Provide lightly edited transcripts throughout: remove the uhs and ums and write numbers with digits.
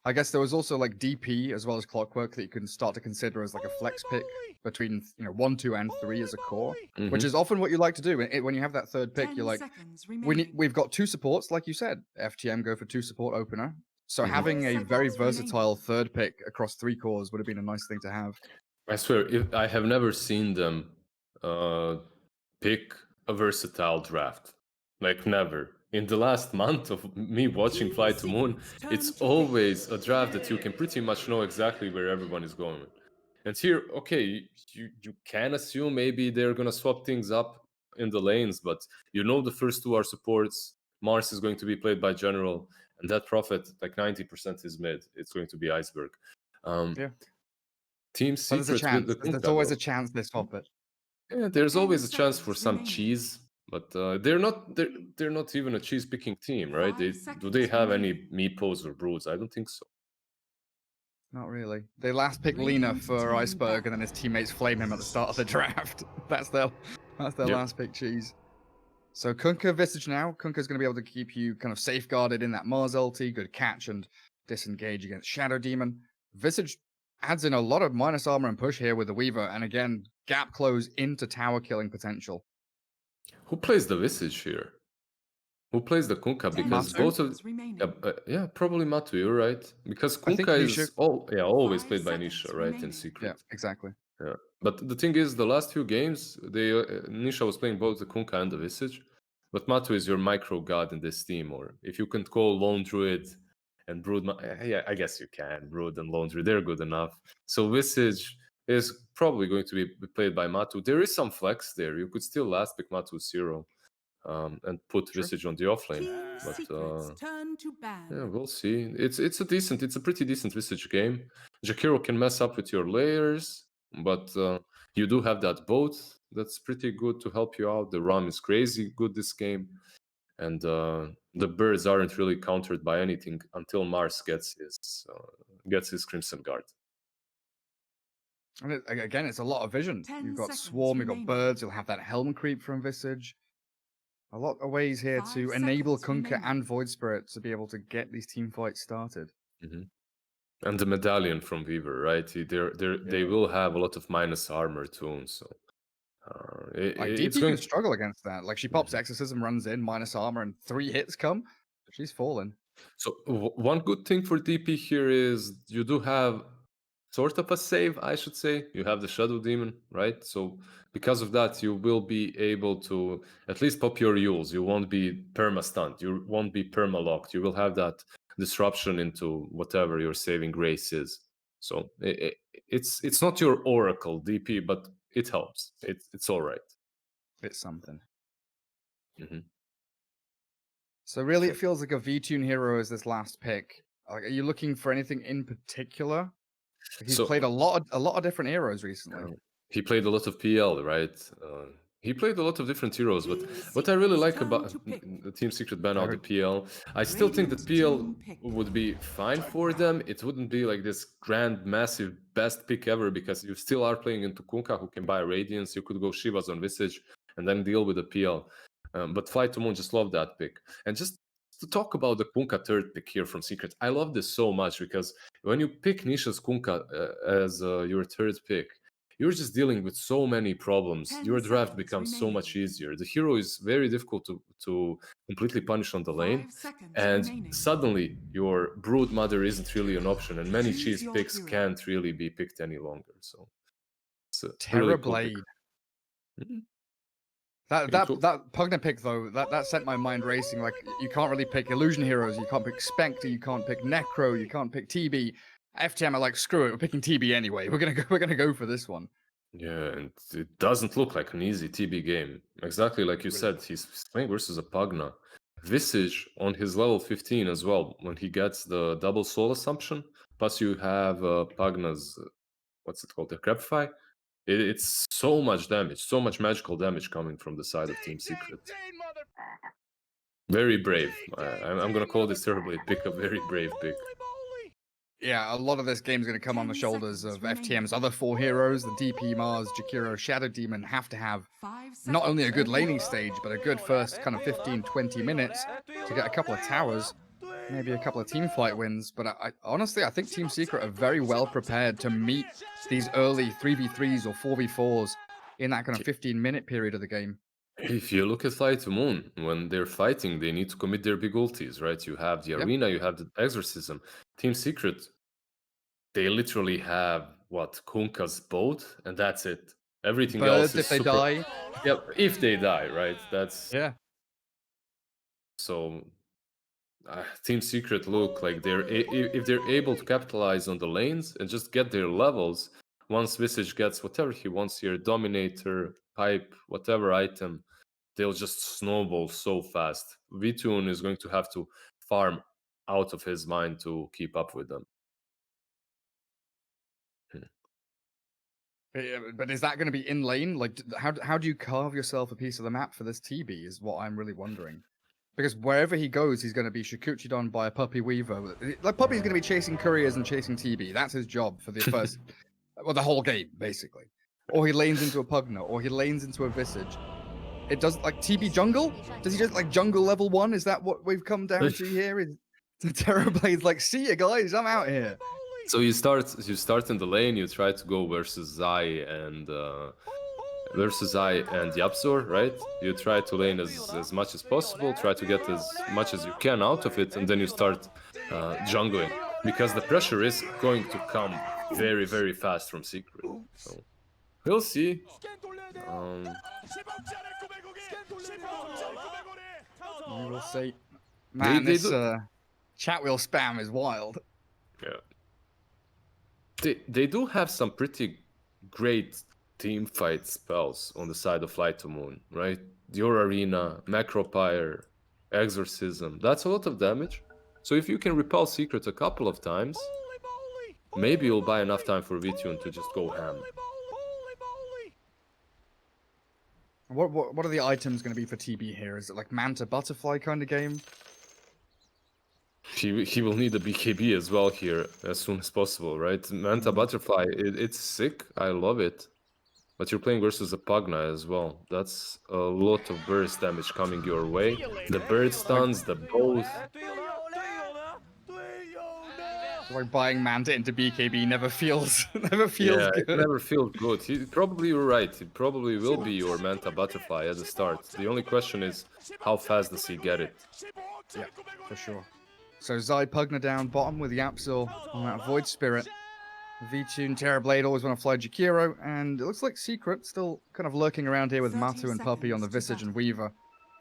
I guess there was also like DP as well as Clockwork that you can start to consider as like a flex pick between 1, 2, and 3 as a core, which is often what you like to do. When you have that third pick, you're like, we've got 2 supports, like you said. FTM go for 2 support opener. So having a very versatile third pick across 3 cores would have been a nice thing to have. I swear, I have never seen them pick a versatile draft. Like, never. In the last month of me watching FlyToMoon, it's always a draft that you can pretty much know exactly where everyone is going. And here, okay, you can assume maybe they're going to swap things up in the lanes, but you know the first 2 are supports. Mars is going to be played by General, and that Prophet, like 90% is mid. It's going to be Iceberg. Yeah. Team But there's a Secret chance. with the There's always a chance they swap it. Yeah, there's always a chance for some cheese, but they're not even a cheese picking team, right? Do they have any meepos or broods? I don't think so. Not really. They last picked Lena for Iceberg, and then his teammates flame him at the start of the draft. That's their last pick cheese. So Kunkka Visage now. Kunkka's going to be able to keep you kind of safeguarded in that Mars ulti, good catch, and disengage against Shadow Demon. Visage adds in a lot of minus armor and push here with the Weaver, and again, gap close into tower killing potential. Who plays the Visage here? Who plays the Kunkka? Because both of probably Matu, you're right. Because Kunkka is always played by Nisha, right? In Secret. Yeah, exactly. Yeah. But the thing is, the last few games, Nisha was playing both the Kunkka and the Visage. But Matu is your micro god in this team, or if you can call Lone Druid and Brood, I guess you can. Brood and Lone Druid, they're good enough. So Visage is probably going to be played by Matu. There is some flex there. You could still last pick Matu 0 and put Visage on the offlane. But yeah, we'll see. It's a pretty decent Visage game. Jakiro can mess up with your layers, but you do have that boat that's pretty good to help you out. The Ram is crazy good this game, and the birds aren't really countered by anything until Mars gets his Crimson Guard. And again, it's a lot of vision. You've got Swarm, you've got birds, you'll have that Helm creep from Visage. A lot of ways here to enable Kunkka and Void Spirit to be able to get these team fights started. And the medallion from Weaver, right? They will have a lot of minus armor too, so DP going to struggle against that. Like, she pops Exorcism, runs in, minus armor, and 3 hits come. She's fallen. So one good thing for DP here is you do have sort of a save, I should say. You have the Shadow Demon, right? So because of that, you will be able to at least pop your Yules. You won't be perma-stunned. You won't be perma-locked. You will have that disruption into whatever your saving grace is. So it's not your Oracle DP, but it helps. It's all right. It's something. So really, it feels like a V-Tune hero is this last pick. Like, are you looking for anything in particular? He's played a lot of different heroes recently. He played a lot of PL, right? He played a lot of different heroes, but what I really like about the Team Secret ban out the PL, I still think that PL would be fine for them. It wouldn't be like this grand, massive, best pick ever, because you still are playing into Kunkka, who can buy Radiance. You could go Shivas on Visage and then deal with the PL. But FlyToMoon just loved that pick. And just to talk about the Kunkka third pick here from Secret, I love this so much, because when you pick Nisha's Kunkka as your third pick, you're just dealing with so many problems. Your draft becomes so much easier. The hero is very difficult to completely punish on the lane, and suddenly your Brood Mother isn't really an option, and many cheese picks can't really be picked any longer. So it's a Terra Blade. That Pugna pick though, that sent my mind racing. Like, you can't really pick illusion heroes, you can't pick Spectre, you can't pick Necro, you can't pick TB. FTM are like, screw it, we're picking TB anyway. We're gonna go for this one. Yeah, and it doesn't look like an easy TB game. Exactly like you said, he's playing versus a Pugna. Visage on his level 15 as well, when he gets the double soul assumption. Plus you have Pugna's, what's it called, the Crepify. It's so much damage, so much magical damage coming from the side of Team Secret. Very brave. I'm going to call this terribly a pick, a very brave pick. Yeah, a lot of this game is going to come on the shoulders of FTM's other 4 heroes. The DP, Mars, Jakiro, Shadow Demon have to have not only a good laning stage, but a good first kind of 15-20 minutes to get a couple of towers. maybe a couple of team fight wins, but I honestly, I think Team Secret are very well prepared to meet these early 3v3s or 4v4s in that kind of 15-minute period of the game. If you look at FlyToMoon, when they're fighting, they need to commit their big ultis, right? You have the Yeah. arena, you have the exorcism. Team Secret, they literally have what, Kunkka's boat, and that's it. Everything else Birds is if they super. die. Yeah, if they die, right? That's Yeah. so. Team Secret look like if they're able to capitalize on the lanes and just get their levels. Once vizZard gets whatever he wants here, Dominator, Pipe, whatever item, they'll just snowball so fast. VTune is going to have to farm out of his mind to keep up with them. But is that going to be in lane? Like, how do you carve yourself a piece of the map for this TB is what I'm really wondering. Because wherever he goes, he's going to be Shikuchi'd on by a Puppy Weaver. Like, Puppy's going to be chasing couriers and chasing TB. That's his job for the first, well, the whole game, basically. Or he lanes into a Pugna, or he lanes into a vizZard. It does, like, TB jungle? Does he just, like, jungle level 1? Is that what we've come down to here? Is Terrorblade's like, see ya, guys, I'm out here. So you start in the lane, you try to go versus Zai and Yapzor, right? You try to lane as much as possible, try to get as much as you can out of it, and then you start jungling. Because the pressure is going to come very, very fast from Secret. So we'll see. We will see. Man, They this chat wheel spam is wild. Yeah. They do have some pretty great team fight spells on the side of FlyToMoon, right? Your Arena, Macropyre, Exorcism. That's a lot of damage. So if you can repel Secret a couple of times, maybe you'll buy enough time for VTune to just go ham. What are the items going to be for TB here? Is it like Manta Butterfly kind of game? He will need a BKB as well here as soon as possible, right? Manta Butterfly, it's sick. I love it. But you're playing versus a Pugna as well. That's a lot of burst damage coming your way. The bird stuns, the both. Like buying Manta into BKB never feels good. It never feels good. Probably you're right. It probably will be your Manta Butterfly at the start. The only question is, how fast does he get it? Yeah, for sure. So Zai Pugna down bottom with Yapzor on that Void Spirit. VTune, Terrorblade always want to fly Jakiro, and it looks like Secret still kind of lurking around here with Matu and Puppy on the vizZard and Weaver.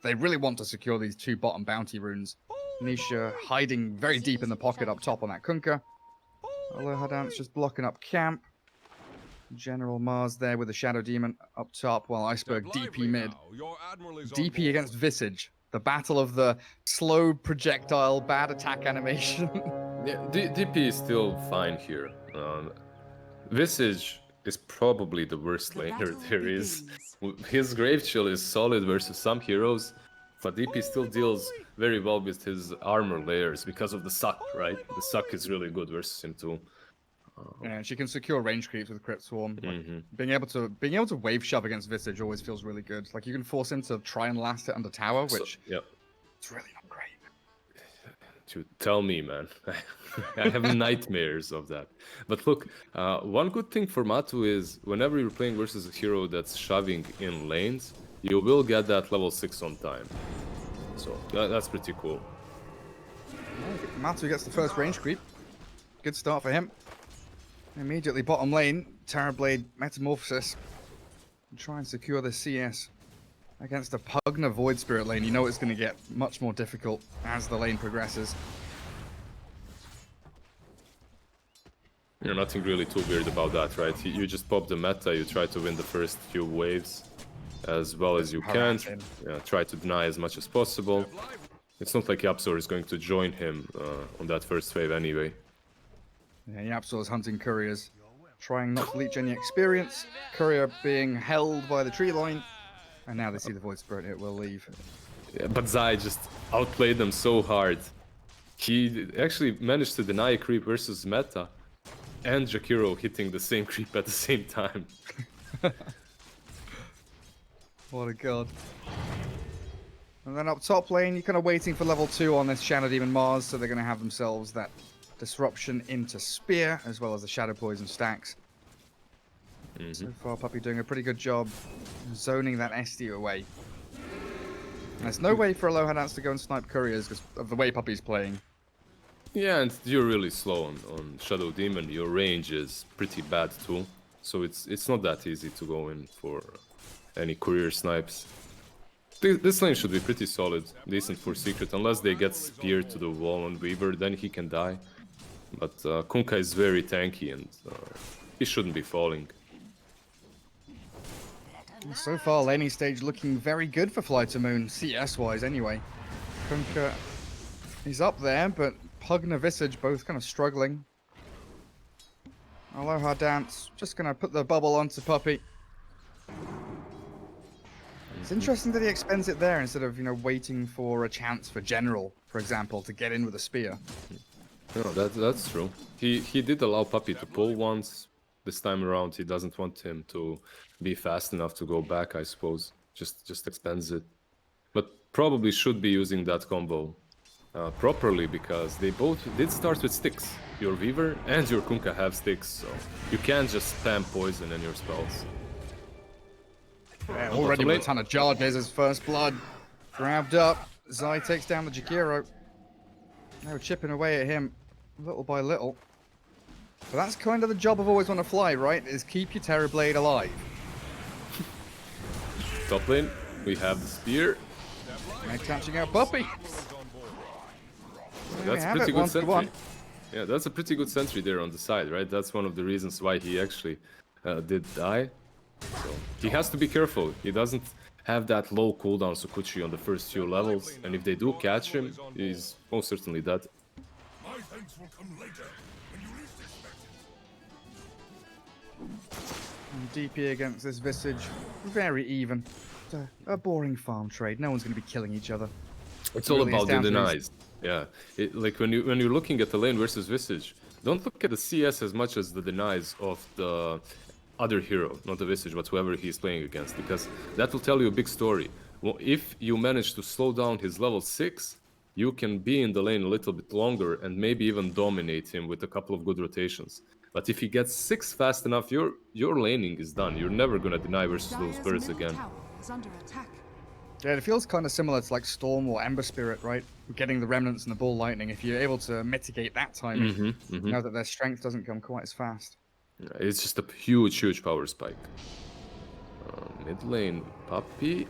They really want to secure these two bottom bounty runes. Nisha hiding very deep in the pocket up top on that Kunkka. Alohadance just blocking up camp. General Mars there with the Shadow Demon up top, while Iceberg DP mid. DP against vizZard. The battle of the slow projectile, bad attack animation. Yeah, DP is still fine here. vizZard is probably the worst laner there is. His Grave Chill is solid versus some heroes, but DP still deals very well with his armor layers because of the suck, right? The suck is really good versus him too. Yeah, she can secure range creeps with Crypt Swarm. Like, being able to wave shove against vizZard always feels really good. Like you can force him to try and last it under tower, which it's really not great. To tell me, man, I have nightmares of that. But look, one good thing for Matu is whenever you're playing versus a hero that's shoving in lanes, you will get that level 6 on time. So that's pretty cool. Matu gets the first range creep. Good start for him. Immediately bottom lane, Terrorblade Metamorphosis. Try and secure the CS against a Pugna Void Spirit lane. You know it's going to get much more difficult as the lane progresses. You're nothing really too weird about that, right? You just pop the meta, you try to win the first few waves as well as you can. Try to deny as much as possible. It's not like Yapzor is going to join him on that first wave anyway. Yeah, Yapzor's hunting couriers, trying not to leech any experience. Courier being held by the tree line. And now they see the Void Spirit, it will leave. Yeah, but Zai just outplayed them so hard. He actually managed to deny a creep versus meta, and Jakiro hitting the same creep at the same time. What a god. And then up top lane, you're kind of waiting for level 2 on this Shadow Demon Mars, so they're going to have themselves that disruption into Spear, as well as the Shadow Poison stacks. So far, Puppey doing a pretty good job zoning that SD away. There's no way for Aloha Dance to go and snipe couriers because of the way Puppey's playing. Yeah, and you're really slow on Shadow Demon. Your range is pretty bad too, so it's not that easy to go in for any courier snipes. This lane should be pretty solid, decent for Secret, unless they get speared to the wall on Weaver, then he can die. But Kunkka is very tanky and he shouldn't be falling. So far, laning stage looking very good for FlyToMoon, CS-wise anyway. Kunkka is up there, but Pug and vizZard both kind of struggling. Aloha Dance just going to put the bubble onto Puppey. It's interesting that he expends it there instead of, waiting for a chance for General, for example, to get in with a spear. No, that's true. He did allow Puppey to pull once. This time around, he doesn't want him to be fast enough to go back, I suppose. Just expends it. But probably should be using that combo properly, because they both did start with sticks. Your Weaver and your Kunkka have sticks, so you can't just spam poison in your spells. Yeah, already with a ton of charges as first blood. Grabbed up. Zai takes down the Jakiro. Now chipping away at him little by little. But that's kind of the job of always on a fly, right? Is keep your Terrorblade alive. Top lane, we have the spear. And catching out Puppey. That's a pretty good sentry. Yeah, that's a pretty good sentry there on the side, right? That's one of the reasons why he actually did die. So he has to be careful. He doesn't have that low cooldown Sukuchi on the first few levels, and if they do catch him, he's most certainly dead. My thanks will come later, when you least expect it. And DP against this vizZard, very even. It's a boring farm trade. No one's going to be killing each other. It's all about the denies. Yeah, like when you're looking at the lane versus vizZard, don't look at the CS as much as the denies of the other hero, not the vizZard, but whoever he's playing against, because that will tell you a big story. Well, if you manage to slow down his level 6, you can be in the lane a little bit longer and maybe even dominate him with a couple of good rotations. But if he gets 6 fast enough, your laning is done. You're never gonna deny versus those birds again. Yeah, it feels kind of similar to like Storm or Ember Spirit, right? Getting the Remnants and the Bull Lightning. If you're able to mitigate that timing, you know that their strength doesn't come quite as fast. It's just a huge power spike. Mid lane, Puppey.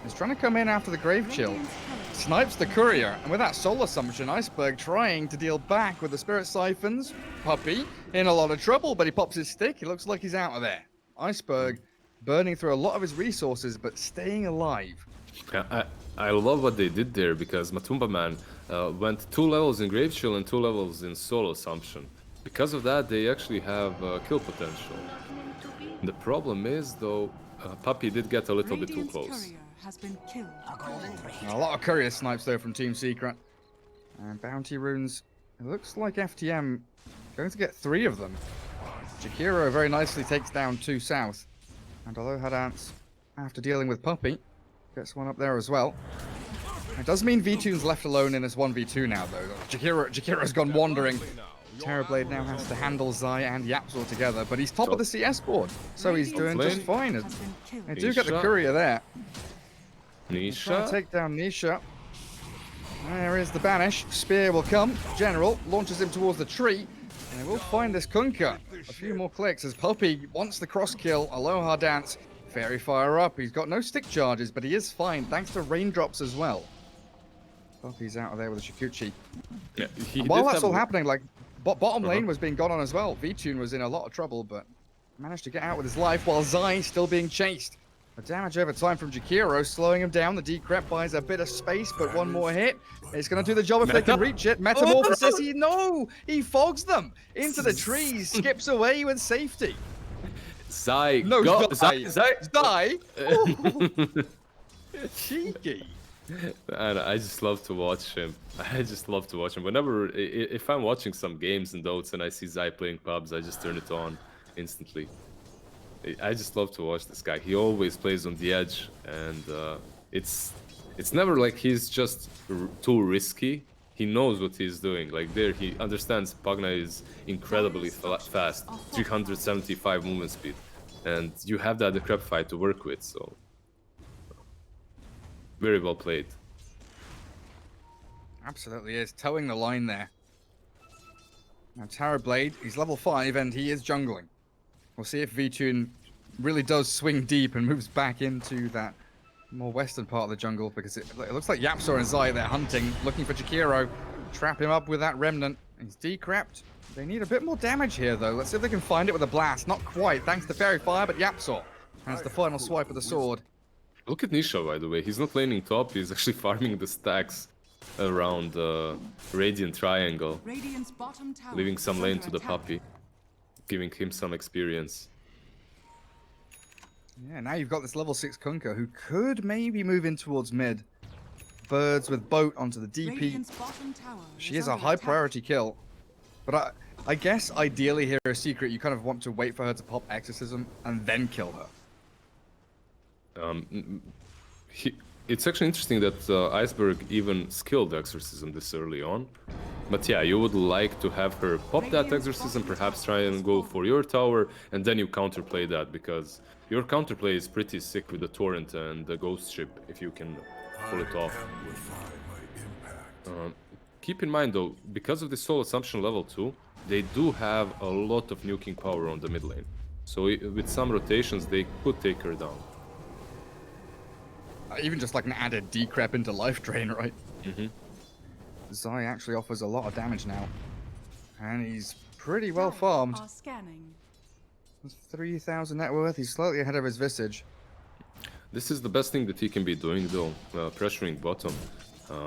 He's trying to come in after the Grave Chill. Snipes the Courier, and with that Soul Assumption, Iceberg trying to deal back with the Spirit Siphons. Puppey in a lot of trouble, but he pops his stick. He looks like he's out of there. Iceberg burning through a lot of his resources, but staying alive. I love what they did there, because Matumba Man went 2 levels in Grave Chill and 2 levels in Soul Assumption. Because of that, they actually have kill potential. The problem is, though, Puppey did get a little bit too close. A lot of courier snipes, though, from Team Secret. And bounty runes. It looks like FTM going to get 3 of them. Jakiro very nicely takes down 2 south. And Aloha Dance, after dealing with Puppey, gets one up there as well. It does mean V-Tune's left alone in this 1v2 now, though. Jakiro's gone wandering. Terrorblade now has to handle Zai and Yapzor together, but he's top of the CS board, so he's doing just fine. They do get the courier there. Nisha. Take down Nisha. There is the banish. Spear will come. General launches him towards the tree, and they will find this Kunkka. A few more clicks as Puppey wants the cross kill. Aloha Dance, Fairy Fire up. He's got no stick charges, but he is fine thanks to raindrops as well. Puppey's out of there with a Shikuchi. Yeah, while that's all happening, like bottom lane was being gone on as well. V-Tune was in a lot of trouble, but managed to get out with his life while Zai still being chased. The damage over time from Jakiro, slowing him down. The Decrep buys a bit of space, but one more hit. It's going to do the job if they can reach it. Metamorphosis, he fogs them into the trees, skips away with safety. Zai, no, go, Zai. Zai. Cheeky. And I just love to watch him. I just love to watch him. Whenever, if I'm watching some games in Dotes and I see Zai playing pubs, I just turn it on instantly. I just love to watch this guy. He always plays on the edge, and it's It's never like he's just too risky. He knows what he's doing. Like there, he understands Pugna is incredibly fast, 375 movement speed, and you have that decrep fight to work with. So very well played. Absolutely is. Towing the line there. Now, Tara Blade, he's level 5 and he is jungling. We'll see if VTune really does swing deep and moves back into that more western part of the jungle, because it looks like Yapzor and Zai, they're hunting, looking for Jakiro. Trap him up with that Remnant. He's decrept. They need a bit more damage here, though. Let's see if they can find it with a blast. Not quite, thanks to Fairy Fire, but Yapzor has the final swipe of the sword. Look at Nisha, by the way. He's not laning top. He's actually farming the stacks around Radiant Triangle, leaving some lane to the puppy, giving him some experience. Yeah, now you've got this level 6 Kunkka who could maybe move in towards mid. Birds with boat onto the DP. She is a high priority kill. But I guess ideally here a secret, you kind of want to wait for her to pop Exorcism and then kill her. It's actually interesting that Iceberg even skilled Exorcism this early on. But yeah, you would like to have her pop that Exorcism, perhaps try and go for your tower, and then you counterplay that, because your counterplay is pretty sick with the Torrent and the Ghost Ship, if you can pull it off. Keep in mind though, because of the Soul Assumption level 2, they do have a lot of nuking power on the mid lane. So with some rotations, they could take her down. Even just like an added decrep into life drain, right? Zai actually offers a lot of damage now. And he's pretty well farmed. 3,000 net worth, he's slightly ahead of his Visage. This is the best thing that he can be doing though, pressuring bottom.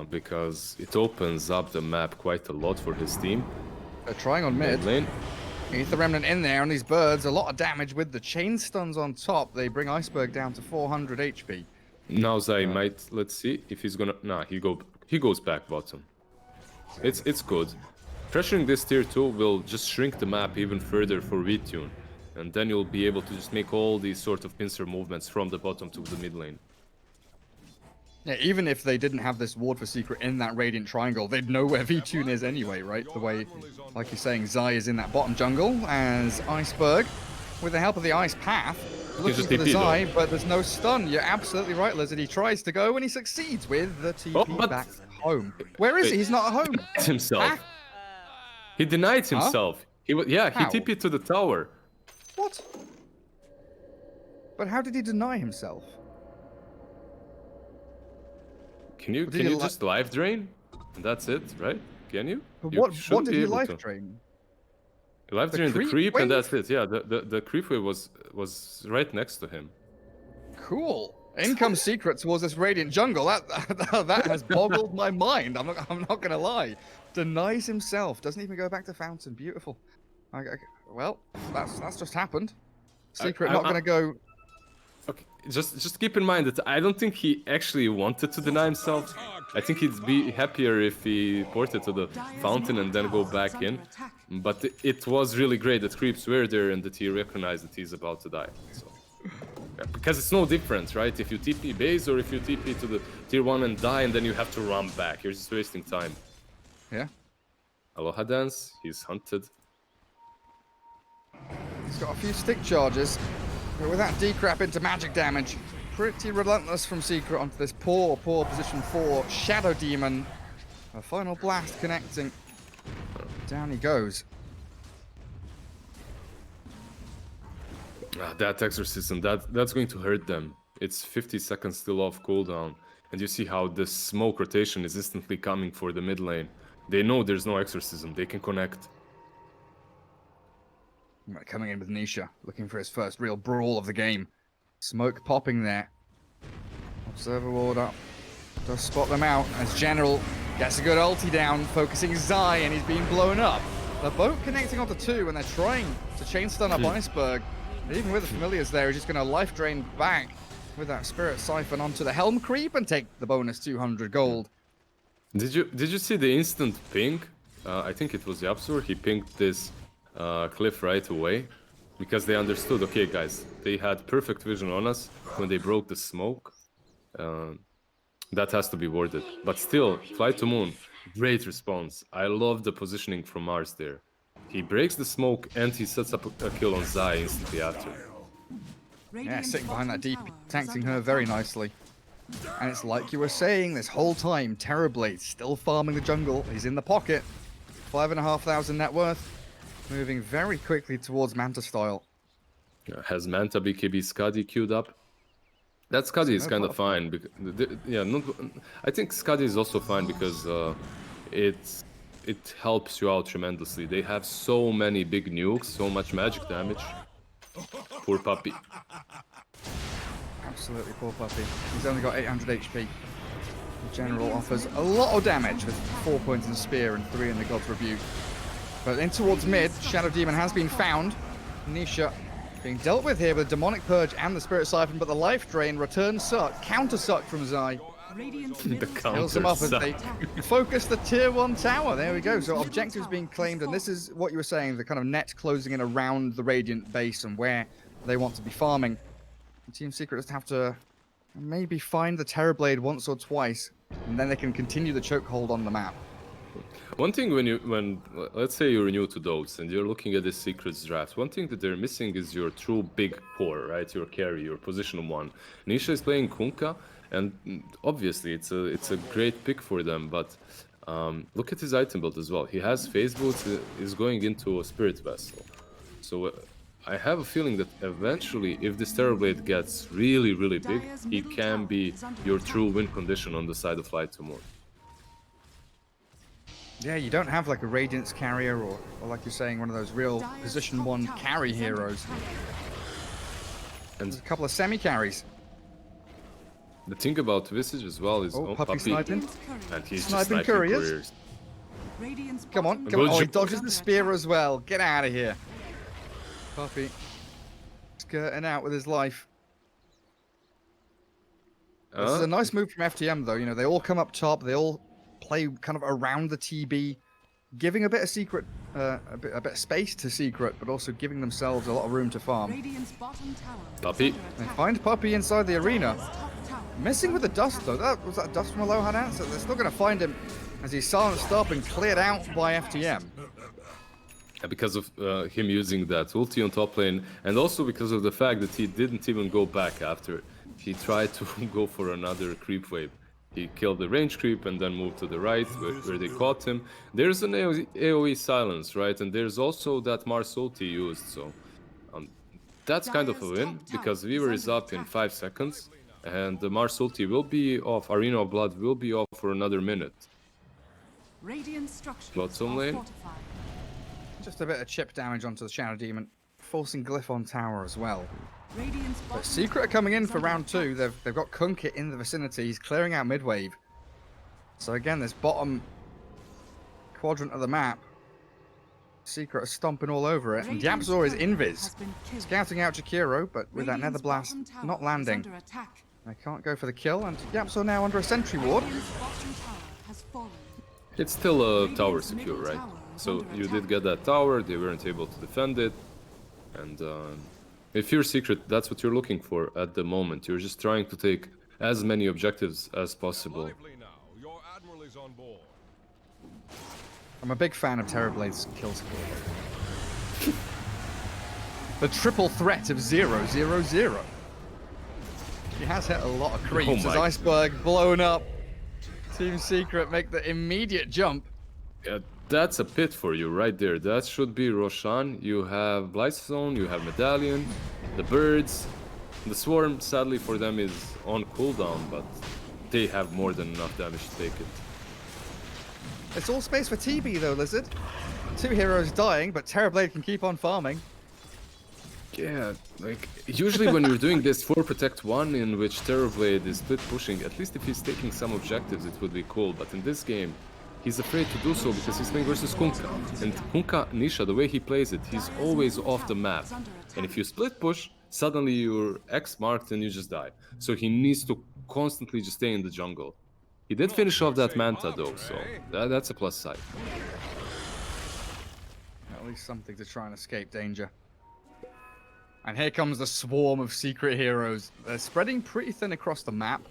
Because it opens up the map quite a lot for his team. They're trying on mid. Lane. He's the Remnant in there on these birds. A lot of damage with the chain stuns on top. They bring Iceberg down to 400 HP. Now Zai might, let's see if he's gonna, nah, he goes back bottom. It's good. Pressuring this tier 2 will just shrink the map even further for VTune. And then you'll be able to just make all these sort of pincer movements from the bottom to the mid lane. Yeah, even if they didn't have this ward for secret in that Radiant Triangle, they'd know where VTune is anyway, right? The way, like you're saying, Zai is in that bottom jungle as Iceberg, with the help of the Ice Path, looking for the Zai, but there's no stun. You're absolutely right, lizZard. He tries to go and he succeeds with the TP back home. Where is he? He's not at home. Himself. He denied himself. He TP'd to the tower. What? But how did he deny himself? Can you just life drain? And that's it, right? Can you? But what did he life drain? Life drain the creep and that's it. Yeah, the creep wave was right next to him. Cool. Income secret towards this Radiant jungle. That has boggled my mind. I'm not gonna lie. Denies himself. Doesn't even go back to Fountain. Beautiful. Well, that's just happened. Secret not gonna go. Okay, just keep in mind that I don't think he actually wanted to deny himself. I think he'd be happier if he ported to the Fountain and then go back in. But it was really great that creeps were there and that he recognized that he's about to die. So, yeah, because it's no difference, right? If you TP base or if you TP to the tier 1 and die and then you have to run back, you're just wasting time. Yeah. Aloha Dance, he's hunted. He's got a few stick charges. But with that decrep into magic damage, pretty relentless from Secret onto this poor position 4 Shadow Demon. A final blast connecting. Down he goes. That Exorcism, that's going to hurt them. It's 50 seconds still off cooldown. And you see how the smoke rotation is instantly coming for the mid lane. They know there's no Exorcism, they can connect. Coming in with Nisha, looking for his first real brawl of the game. Smoke popping there. Observer ward up. Does spot them out as General gets a good ulti down, focusing Zai, and he's being blown up. The boat connecting onto 2, and they're trying to chain stun up Iceberg. And even with the familiars there, he's just going to life drain back with that Spirit Siphon onto the Helm Creep and take the bonus 200 gold. Did you see the instant ping? I think it was Yapzor. He pinged this cliff right away because they understood, okay guys, they had perfect vision on us when they broke the smoke. That has to be worth it. But still, FlyToMoon, great response. I love the positioning from Mars there. He breaks the smoke and he sets up a kill on Zai instantly after. Yeah, sitting behind that DP, taxing her very nicely. And it's like you were saying this whole time, Terrorblade still farming the jungle. He's in the pocket. 5,500 net worth. Moving very quickly towards Manta style. Has Manta BKB Skadi queued up? That Skadi is kind of fine. I think Skadi is also fine because it helps you out tremendously. They have so many big nukes, so much magic damage. Poor puppy. Absolutely poor puppy. He's only got 800 HP. The general offers a lot of damage with 4 points in Spear and 3 in the God's Rebuke. But in towards mid, Shadow Demon has been found. Nisha being dealt with here with Demonic Purge and the Spirit Siphon, but the Life Drain, Return Suck, Counter Suck from Zai. The Heals him counter up as suck. they focus the tier 1 tower. There we go. So objectives being claimed, and this is what you were saying, the kind of net closing in around the Radiant base and where they want to be farming. Team Secret just have to maybe find the Terrorblade once or twice, and then they can continue the chokehold on the map. One thing when let's say you're new to those and you're looking at the secrets draft, one thing that they're missing is your true big core, right? Your carry, your position 1. Nisha is playing Kunkka, and obviously it's a great pick for them. But look at his item build as well. He has Phase Boots, is going into a Spirit Vessel. So I have a feeling that eventually, if this Terrorblade gets really, really big, he can be your true win condition on the side of FlyToMoon. Yeah, you don't have like a Radiance carrier or like you're saying, one of those real position 1 carry heroes. And There's a couple of semi-carries. the thing about vizZard as well is Puppy sniping. and he's Sniping just sniping couriers. Come on, come on. Oh, he dodges the spear as well. Get out of here. Puppy skirting out with his life. This is a nice move from FTM though. You know, they all come up top. They all play kind of around the TB, giving a bit of secret, a bit of space to secret, but also giving themselves a lot of room to farm. Puppy. They find Puppy inside the arena. Messing with the dust though. Was that dust from a low hand answer? They're still going to find him as he's silenced up and cleared out by FTM. Because of him using that ulti on top lane, and also because of the fact that he didn't even go back after. He tried to go for another creep wave. He killed the range creep and then moved to the right where they caught him. There's an AoE silence, right? And there's also that Mars ulti used, so that's kind of a win because Weaver is up in 5 seconds and the Mars ulti will be off, Arena of Blood will be off for another minute. Bottom lane. Just a bit of chip damage onto the Shadow Demon, forcing Glyph on tower as well. But Secret are coming in for round 2. They've got Kunkka in the vicinity. He's clearing out mid-wave. So again, this bottom quadrant of the map, Secret are stomping all over it. And Yapzor is invis, scouting out Jakiro, but with that Nether Blast not landing. They can't go for the kill, and Yapzor now under a sentry ward. It's still a tower secure, right? So you did get that tower, they weren't able to defend it. And if you're Secret, that's what you're looking for at the moment. You're just trying to take as many objectives as possible. I'm a big fan of Terrorblade's kill score. The triple threat of 0-0-0. He has hit a lot of creeps. As Iceberg blown up. Team Secret make the immediate jump. Yeah, that's a pit for you right there. That should be Roshan. You have Blightstone, you have Medallion, the birds. The Swarm, sadly for them, is on cooldown, but they have more than enough damage to take it. It's all space for TB though, lizZard. 2 heroes dying, but Terrorblade can keep on farming. Yeah, like, usually when you're doing this 4 Protect 1 in which Terrorblade is split pushing, at least if he's taking some objectives it would be cool, but in this game, he's afraid to do so because he's playing versus Kunkka. And Kunkka, Nisha, the way he plays it, he's always off the map. And if you split push, suddenly you're X-marked and you just die. So he needs to constantly just stay in the jungle. He did finish off that Manta though, so that's a plus side. At least something to try and escape danger. And here comes the swarm of secret heroes. They're spreading pretty thin across the map.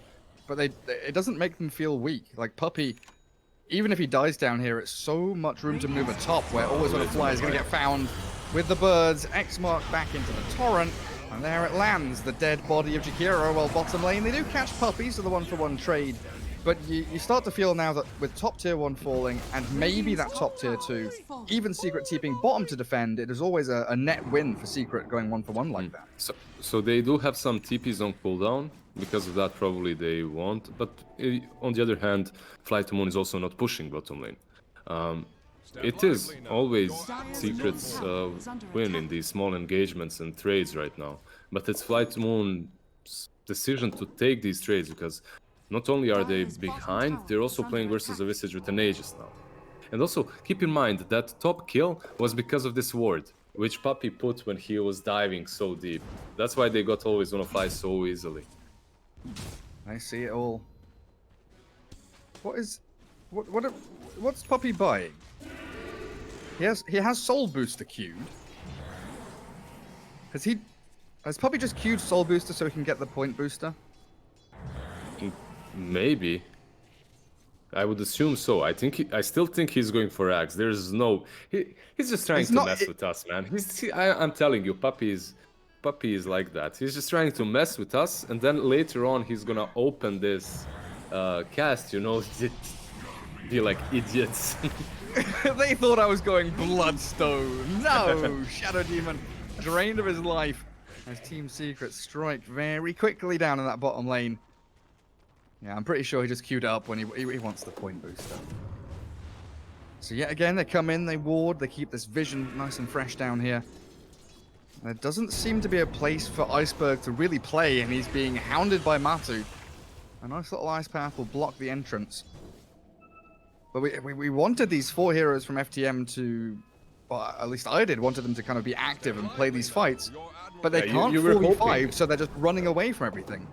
but it doesn't make them feel weak. Like Puppey, even if he dies down here, it's so much room to move atop where always on a fly is going to get found with the birds. X mark back into the torrent, and there it lands, the dead body of Jakiro. Well, bottom lane, they do catch Puppey, so the 1-for-1 trade. But you start to feel now that with top tier 1 falling, and maybe that top tier 2, even Secret TPing bottom to defend, it is always a net win for Secret going 1-for-1 like that. So they do have some TPs on cooldown. Because of that, probably they won't. But on the other hand, FlyToMoon is also not pushing bottom lane. It is always Secret's win in these small engagements and trades right now. But it's FlyToMoon's decision to take these trades because not only are they behind, they're also playing versus a vizZard with an Aegis now. And also, keep in mind that top kill was because of this ward, which Puppey put when he was diving so deep. That's why they got always on a fly so easily. I see it all. What's Puppey buying? He has Soul Booster queued. Has Puppey just queued Soul Booster so he can get the point booster? Maybe. I would assume so. I still think he's going for Axe. There's no. He's just trying to mess with us, man. I'm telling you, Puppey is like that. He's just trying to mess with us, and then later on he's gonna open this cast, you know, be like idiots. They thought I was going Bloodstone. No, Shadow Demon drained of his life as Team Secret strike very quickly down in that bottom lane. Yeah, I'm pretty sure he just queued up when he wants the point booster. So yet again, they come in, they ward, they keep this vision nice and fresh down here. There doesn't seem to be a place for Iceberg to really play, and he's being hounded by Matu. A nice little ice path will block the entrance. But we wanted these 4 heroes from FTM to, well, at least I did, wanted them to kind of be active and play these fights. But they can't 4v5, so they're just running away from everything.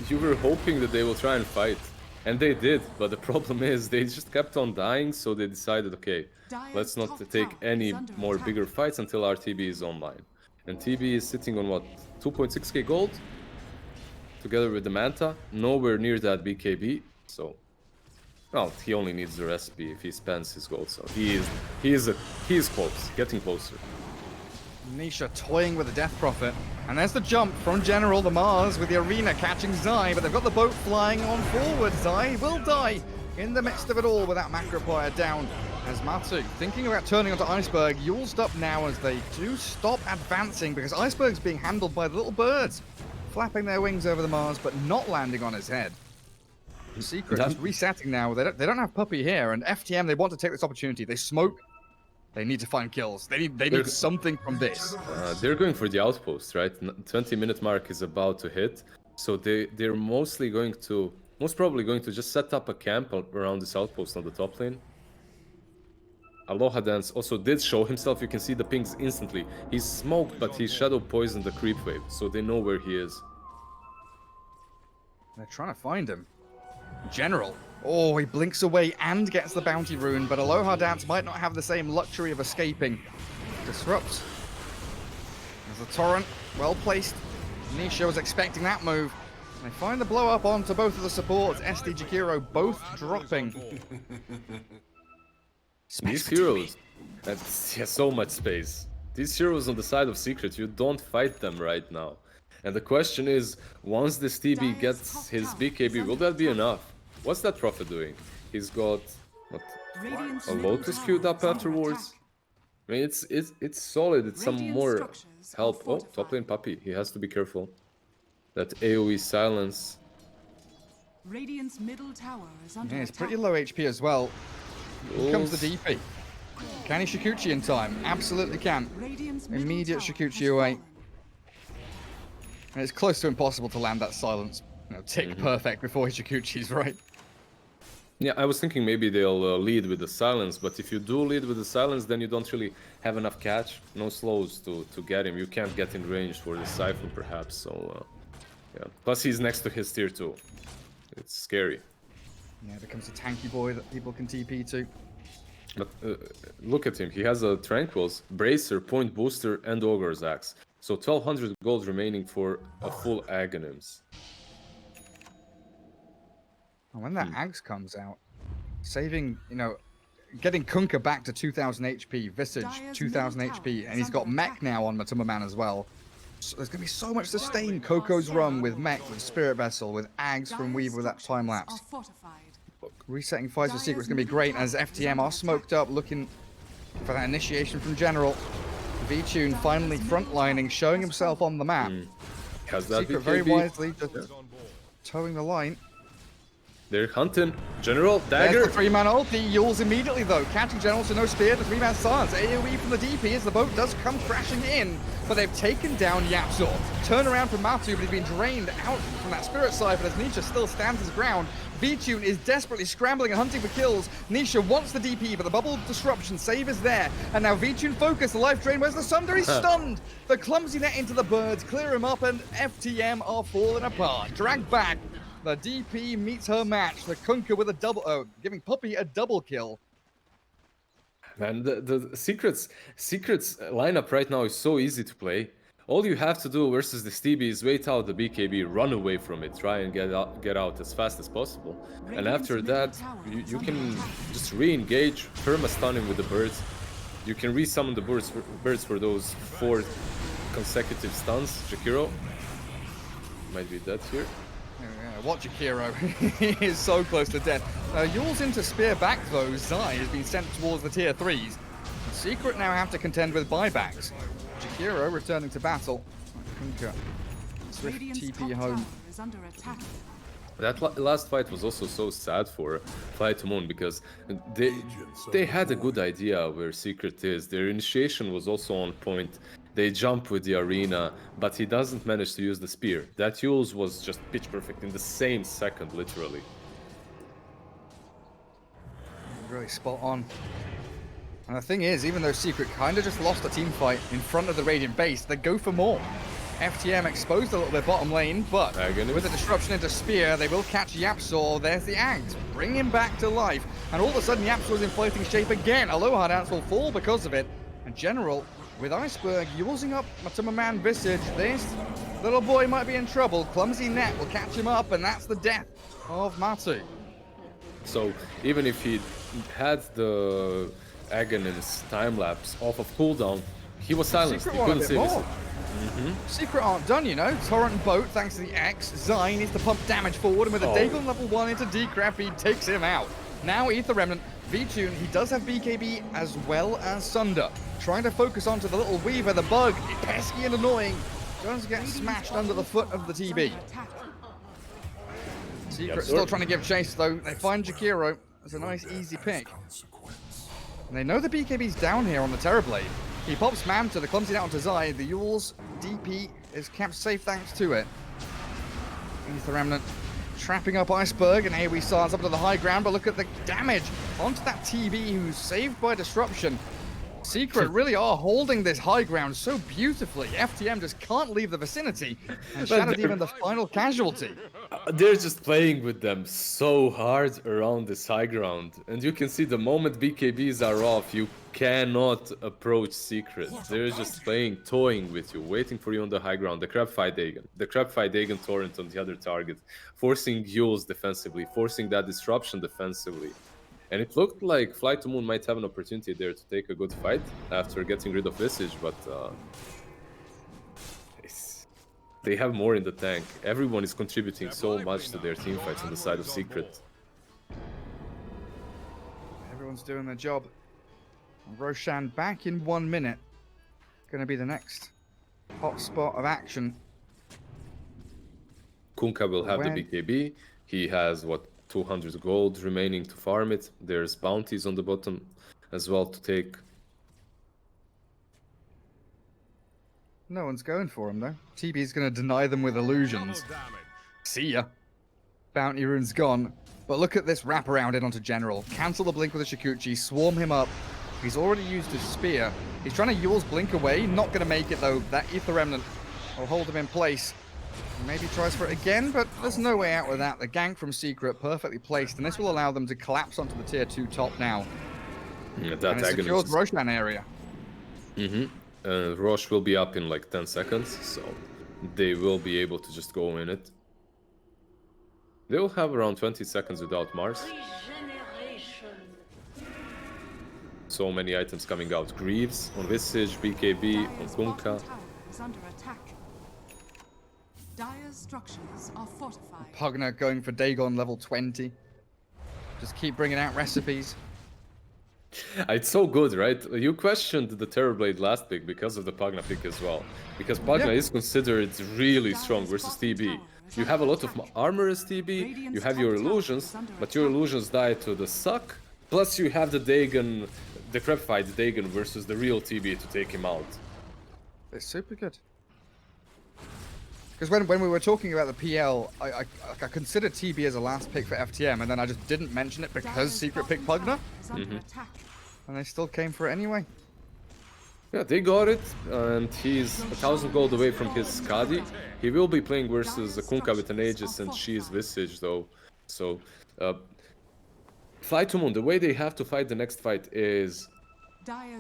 You were hoping that they will try and fight, and they did, but the problem is they just kept on dying, so they decided, okay, let's not take any more bigger fights until our TB is online. And TB is sitting on what, 2.6k gold? Together with the Manta, nowhere near that BKB, so... Well, he only needs the recipe if he spends his gold, so he is close, getting closer. Nisha toying with the Death Prophet. And there's the jump from General the Mars with the arena catching Zai, but they've got the boat flying on forward. Zai will die in the midst of it all with that Macroplier down. As Matu thinking about turning onto Iceberg, Yule's up now as they do stop advancing because Iceberg's being handled by the little birds, flapping their wings over the Mars but not landing on his head. Secret just resetting now. They don't have Puppey here, and FTM, they want to take this opportunity. They smoke. They need to find kills. They need something from this. They're going for the outpost, right? 20-minute mark is about to hit, so they're most probably going to just set up a camp around this outpost on the top lane. Aloha Dance also did show himself. You can see the pings instantly. He's smoked, but he shadow poisoned the creep wave, so they know where he is. They're trying to find him. General. Oh, he blinks away and gets the bounty rune, but Aloha Dance might not have the same luxury of escaping. Disrupts. There's a torrent, well placed. Nisha was expecting that move. They find the blow up onto both of the supports. SD Jakiro both dropping. These heroes, he has so much space. These heroes on the side of Secret, you don't fight them right now. And the question is, once this TB gets his BKB, will that be enough? What's that Prophet doing? He's got what, a Lotus queued up afterwards. I mean, it's solid. It's some more help. Oh, top lane Puppey. He has to be careful. That AoE silence. Radiant's middle tower is under it's pretty low HP as well. Here comes the DP. Can he Shikuchi in time? Absolutely can. Immediate Shikuchi away. And it's close to impossible to land that silence. You know, tick perfect before Shikuchi's right. Yeah, I was thinking maybe they'll lead with the silence, but if you do lead with the silence, then you don't really have enough catch, no slows to get him. You can't get in range for the Siphon, perhaps, so yeah. Plus, he's next to his tier 2. It's scary. Yeah, becomes a tanky boy that people can TP to. But look at him. He has a Tranquils, Bracer, Point Booster, and Ogre's Axe. So 1200 gold remaining for a full Aghanims. And when that Axe comes out, saving, you know, getting Kunkka back to 2000 HP, Visage Dire's 2000 middle tower HP, is and he's got under Mech attack. now on FlyToMoon as well. So there's going to be so much sustain. Coco's Rum with Mech, with Spirit Vessel, with Ags from Weaver with that time lapse. Resetting fights for Secret's going to be great as FTM are smoked up, looking for that initiation from General. VTune finally frontlining, showing himself on the map. Has that Secret BKB? very wisely just towing the line. They're hunting. General, There's dagger. the three-man ulti. Yules immediately, though. Catching General, so no spear. The three-man silence. AoE from the DP as the boat does come crashing in. But they've taken down Yapzor. Turn around from Matu, but he's been drained out from that spirit side. But as Nisha still stands his ground, VTune is desperately scrambling and hunting for kills. Nisha wants the DP, but the bubble disruption save is there. And now VTune focus, the life drain. Where's the Sunder? He's stunned. The clumsy net into the birds. Clear him up, and FTM are falling apart. Dragged back. The DP meets her match. The Kunkka with a double, giving Puppey a double kill. Man, the Secrets lineup right now is so easy to play. All you have to do versus the Stevie is wait out the BKB, run away from it, try and get out as fast as possible. And after that, you can just re-engage, perma-stun him with the birds. You can re-summon the birds for those 4 consecutive stuns. Jakiro might be dead here. Watch Akiro. He is so close to death. Yules into spear back though. Zai has been sent towards the tier 3s. Secret now have to contend with buybacks. Jakiro returning to battle. Kunkka. Swift TP home. That last fight was also so sad for FlyToMoon because they had a good idea where Secret is. Their initiation was also on point. They jump with the arena, but he doesn't manage to use the spear. That Yules was just pitch perfect in the same second, literally. Really spot on. And the thing is, even though Secret kind of just lost a team fight in front of the Radiant base, they go for more. FTM exposed a little bit bottom lane, but with the disruption into spear, they will catch Yapzor. There's the Axe. Bring him back to life. And all of a sudden, Yapzor is in floating shape again. Aloha Dance will fall because of it. And General, with Iceberg using up FlyToMoon Visage, this little boy might be in trouble. Clumsy net will catch him up, and that's the death of Matu. So even if he had the Aghanim time-lapse off of cooldown, he was silenced. He couldn't save himself. Secret aren't done, you know. Torrent boat, thanks to the X. Zai needs to pump damage forward, and with a Dagon level 1 into Decrep, he takes him out. Now Ether Remnant, VTune, he does have BKB as well as Sunder. Trying to focus onto the little Weaver, the bug, pesky and annoying. Does get smashed under the foot of the TB. Secret still trying to give chase though. They find Jakiro. It's a nice easy pick. And they know the BKB's down here on the Terrorblade. He pops Manta, the clumsy net onto Zai. The Yules DP is kept safe thanks to it. Ether Remnant trapping up Iceberg, and AoE starts up to the high ground, but look at the damage onto that TB who's saved by disruption. Secret really are holding this high ground so beautifully. FTM just can't leave the vicinity, and Shadow Demon the final casualty. They're just playing with them so hard around this high ground, and you can see the moment BKBs are off, you cannot approach Secret. They're just toying with you, waiting for you on the high ground. The Crabfight Dagon Torrent on the other target, forcing Yules defensively, forcing that disruption defensively. And it looked like FlyToMoon might have an opportunity there to take a good fight after getting rid of Visage, but they have more in the tank. Everyone is contributing so much to their team fights on the side of Secret. Everyone's doing their job. Roshan back in 1 minute. Going to be the next hot spot of action. Kunkka will have the BKB. He has, 200 gold remaining to farm it. There's bounties on the bottom as well to take. No one's going for him though. TB's going to deny them with illusions. See ya. Bounty rune's gone. But look at this wraparound in onto General. Cancel the blink with a Shikuchi. Swarm him up. He's already used his spear. He's trying to Yules blink away. Not going to make it though. That Ether Remnant will hold him in place. Maybe tries for it again, but there's no way out with that. The gank from Secret perfectly placed, and this will allow them to collapse onto the tier 2 top now. Yeah, and it secures Roshan area. Rosh will be up in like 10 seconds, so they will be able to just go in it. They will have around 20 seconds without Mars. So many items coming out. Greaves on Visage, BKB on Dire's Kunkka. bottom tower is under attack. Dire's structures are fortified. Pugna going for Dagon level 20. Just keep bringing out recipes. It's so good, right? You questioned the Terrorblade last pick because of the Pugna pick as well. Because Pugna is considered really strong versus TB. You have a lot of armor as TB, you have your illusions, but your illusions die to the suck. Plus you have the Dagon, the Decrepified Dagon versus the real TB to take him out. It's super good. Because when we were talking about the PL, I considered TB as a last pick for FTM, and then I just didn't mention it because Secret picked Pugna, and they still came for it anyway. Yeah, they got it, and he's 1,000 gold away from his Skadi. He will be playing versus Kunkka with an Aegis, and she's Visage though. So, FlyToMoon, the way they have to fight the next fight is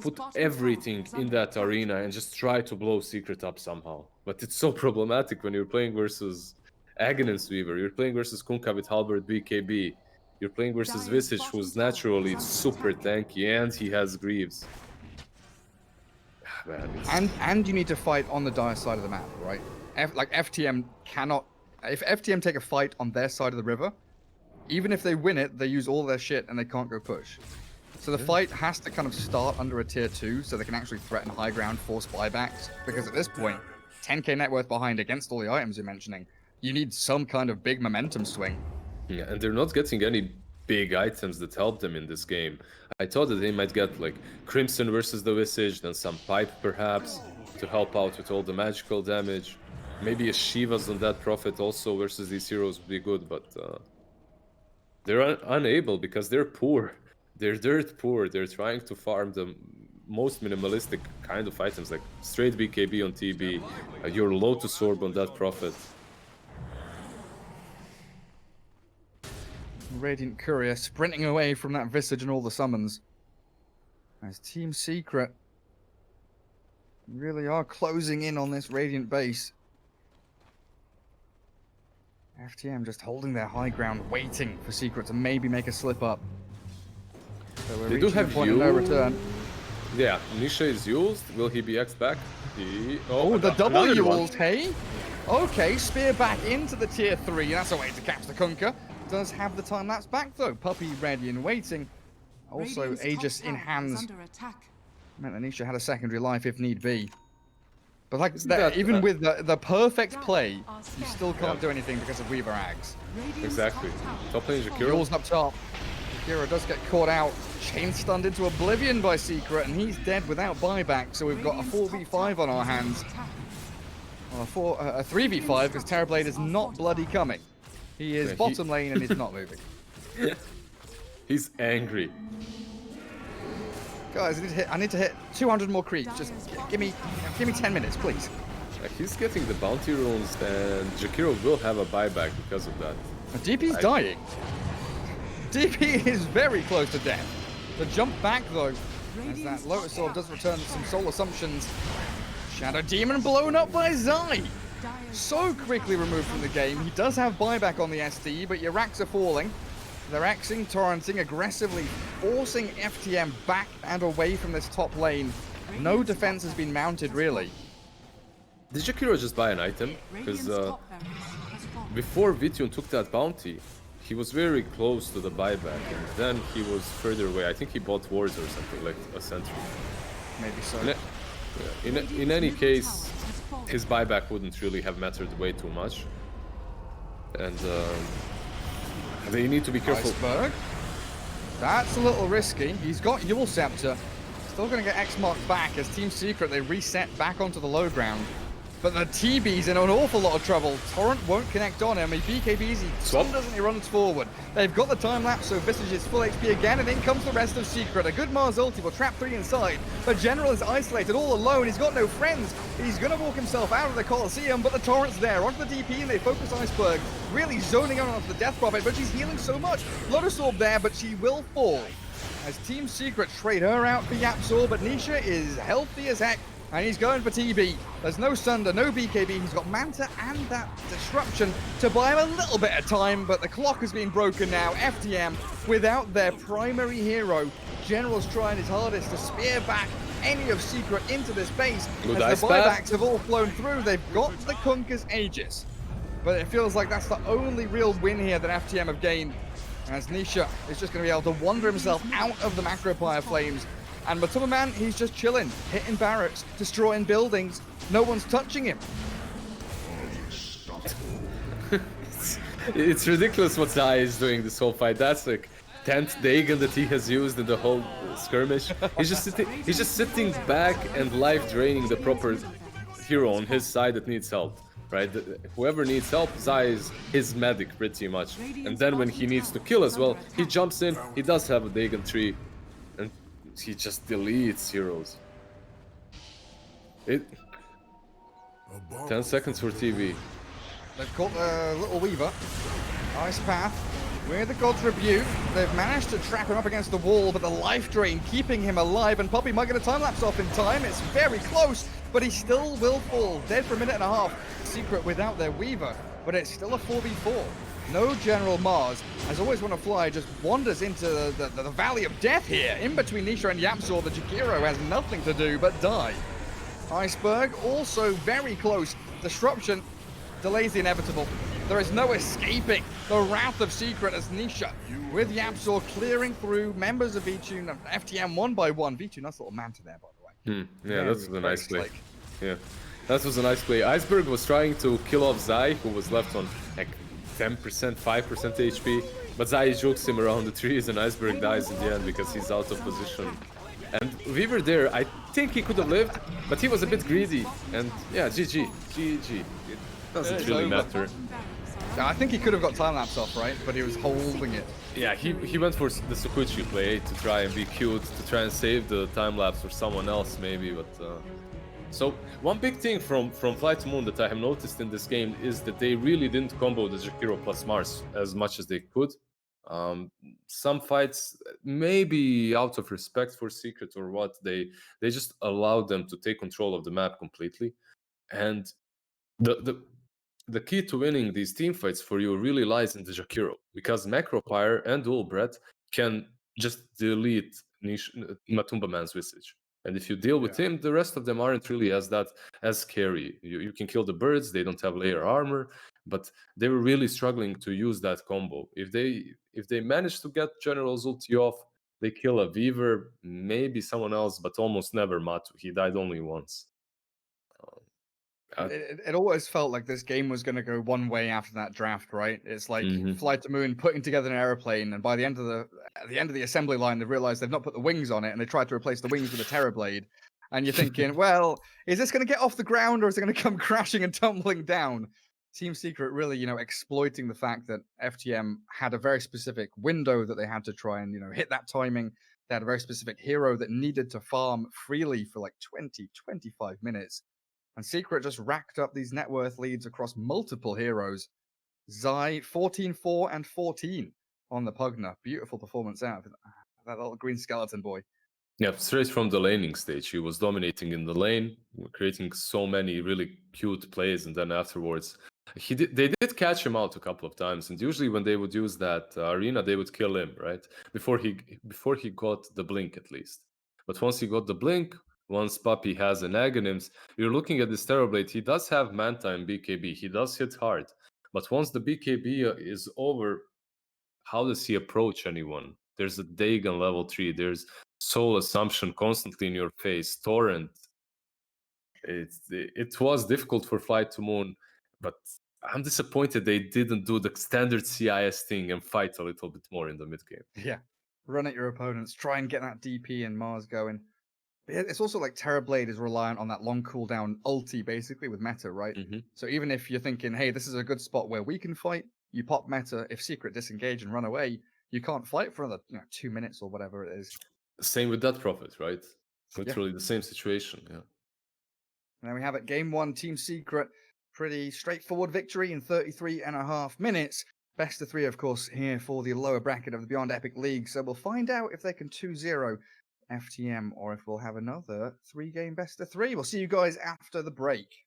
put everything in that arena and just try to blow Secret up somehow. But it's so problematic when you're playing versus Aghanim Weaver, you're playing versus Kunkka with Halberd BKB, you're playing versus Visage, who's naturally super tanky, and he has Greaves. Man, and you need to fight on the Dire side of the map, right? Like FTM cannot... If FTM take a fight on their side of the river, even if they win it, they use all their shit and they can't go push. So the fight has to kind of start under a tier 2 so they can actually threaten high ground, force buybacks. Because at this point, 10k net worth behind against all the items you're mentioning, you need some kind of big momentum swing. Yeah, and they're not getting any big items that help them in this game. I thought that they might get like Crimson versus the Visage, then some Pipe perhaps to help out with all the magical damage. Maybe a Shiva's on that Prophet also versus these heroes would be good, but they're unable because they're poor. They're dirt poor. They're trying to farm the most minimalistic kind of items, like straight BKB on TB, your Lotus Orb on that Prophet. Radiant Courier sprinting away from that Visage and all the summons. As Team Secret really are closing in on this Radiant base. FTM just holding their high ground, waiting for Secret to maybe make a slip up. So we're They do reaching have a point of no return. Yeah, Nisha is used. Will he be X back? Oh, the double another one. used, hey? Okay, spear back into the tier 3. That's a way to catch the Kunkka. Does have the time lapse back though. Puppy ready and waiting. Also, Aegis in hands. Meant Anisha had a secondary life if need be. But like that, even with the perfect play, you still can't do anything because of Weaver Ags. Exactly. Top lane Jakiro. Yule's up top. Jakiro does get caught out, chain stunned into oblivion by Secret, and he's dead without buyback. So we've got a 4v5 on our hands. Well, a 3v5 because Terrorblade is not bloody coming. He is bottom lane and he's not moving. He's angry. Guys, I need to hit 200 more creeps. Just give me 10 minutes, please. He's getting the bounty runes, and Jakiro will have a buyback because of that. DP's dying. DP is very close to death. The jump back though, as that Lotus Orb does return some soul assumptions. Shadow Demon blown up by Zai. So quickly removed from the game. He does have buyback on the SD, but your racks are falling. They're axing, torrenting, aggressively forcing FTM back and away from this top lane. No defense has been mounted, really. Did Jakiro just buy an item? Because before Vityun took that bounty, he was very close to the buyback, and then he was further away. I think he bought wards or something, like a sentry. Maybe so. In any case, his buyback wouldn't really have mattered way too much. And they need to be careful. Iceberg. That's a little risky. He's got Yule Scepter. Still going to get X marked back as Team Secret, they reset back onto the low ground. But the TB's in an awful lot of trouble. Torrent won't connect on him. He BKB's, he doesn't, he runs forward. They've got the time lapse, so Visage is full HP again, and in comes the rest of Secret. A good Mars ulti will trap 3 inside. But General is isolated, all alone. He's got no friends. He's going to walk himself out of the Colosseum, but the Torrent's there. Onto the DP, and they focus Iceberg. Really zoning on onto the Death Prophet, but she's healing so much. Lotus Orb there, but she will fall. As Team Secret trade her out for Yapsor, but Nisha is healthy as heck. And he's going for TB. There's no Sunder, no BKB. He's got Manta and that Disruption to buy him a little bit of time, but the clock has been broken now. FTM, without their primary hero, General's trying his hardest to spear back any of Secret into this base. Good As ice the bath. buybacks have all flown through, they've got the Kunkka's Aegis. But it feels like that's the only real win here that FTM have gained, as Nisha is just going to be able to wander himself out of the Macropire flames. And FlyToMoon, he's just chilling, hitting barracks, destroying buildings. No one's touching him. It's ridiculous what Zai is doing this whole fight. That's like 10th Dagon that he has used in the whole skirmish. He's just sitting back and life draining the proper hero on his side that needs help. Right? Whoever needs help, Zai is his medic pretty much. And then when he needs to kill as well, he jumps in, he does have a Dagon tree, and he just deletes heroes. 10 seconds for TV. They've caught the little Weaver. Ice Path with the God's Rebuke. They've managed to trap him up against the wall, but the life drain keeping him alive, and Poppy might get a time-lapse off in time. It's very close, but he still will fall. Dead for a minute and a half. Secret without their Weaver, but it's still a 4v4. No General Mars, as Always Wanna Fly, just wanders into the Valley of Death here. In between Nisha and Yapzor, the Jakiro has nothing to do but die. Iceberg also very close. Disruption delays the inevitable. There is no escaping the wrath of Secret as Nisha, with Yapzor clearing through members of V2, FTM one by one. V2, nice little Manta there, by the way. Yeah, that was a nice play. Yeah, that was a nice play. Iceberg was trying to kill off Zai, who was left on like 10%, 5% HP, but Zai jukes him around the trees and Iceberg dies in the end because he's out of position. And Weaver there, I think he could have lived, but he was a bit greedy. And yeah, GG. It doesn't really matter. I think he could have got time-lapse off, right? But he was holding it. Yeah, he went for the Sukuchi play to try and be cute, to try and save the time-lapse for someone else maybe, but... So, one big thing from FlyToMoon that I have noticed in this game is that they really didn't combo the Jakiro plus Mars as much as they could. Some fights, maybe out of respect for Secret or what, they just allowed them to take control of the map completely. And the key to winning these team fights for you really lies in the Jakiro, because Macropire and Dual Breath can just delete Matumba Man's Visage. And if you deal with him, the rest of them aren't really as scary. You can kill the birds, they don't have layer armor, but they were really struggling to use that combo. If they manage to get General's ulti off, they kill a Weaver, maybe someone else, but almost never Matu. He died only once. It always felt like this game was going to go one way after that draft, right? It's like FlyToMoon putting together an airplane, and by the end of the assembly line, they've realized they've not put the wings on it, and they tried to replace the wings with a Terrorblade. And you're thinking, well, is this going to get off the ground, or is it going to come crashing and tumbling down? Team Secret really, exploiting the fact that FTM had a very specific window that they had to try and, hit that timing. They had a very specific hero that needed to farm freely for like 20, 25 minutes. And Secret just racked up these net worth leads across multiple heroes. Zai, 14-4 and 14 on the Pugna. Beautiful performance out of that little green skeleton boy. Yeah, straight from the laning stage. He was dominating in the lane, creating so many really cute plays, and then afterwards, they did catch him out a couple of times. And usually when they would use that arena, they would kill him, right? Before he got the blink, at least. But once he got the blink, once Puppy has an Aghanims, you're looking at this Terrorblade. He does have Manta and BKB. He does hit hard. But once the BKB is over, how does he approach anyone? There's a Dagon level 3. There's Soul Assumption constantly in your face. Torrent. It was difficult for FlyToMoon, but I'm disappointed they didn't do the standard CIS thing and fight a little bit more in the mid game. Yeah. Run at your opponents. Try and get that DP and Mars going. It's also like Terrorblade is reliant on that long cooldown ulti, basically, with meta, right? So even if you're thinking, hey, this is a good spot where we can fight, you pop meta. If Secret disengage and run away, you can't fight for another 2 minutes or whatever it is. Same with that Prophet, right? Literally the same situation, yeah. And then we have it, Game 1, Team Secret. Pretty straightforward victory in 33.5 minutes. Best of 3, of course, here for the lower bracket of the Beyond Epic League. So we'll find out if they can 2-0 FTM or if we'll have another 3-game best of 3. We'll see you guys after the break.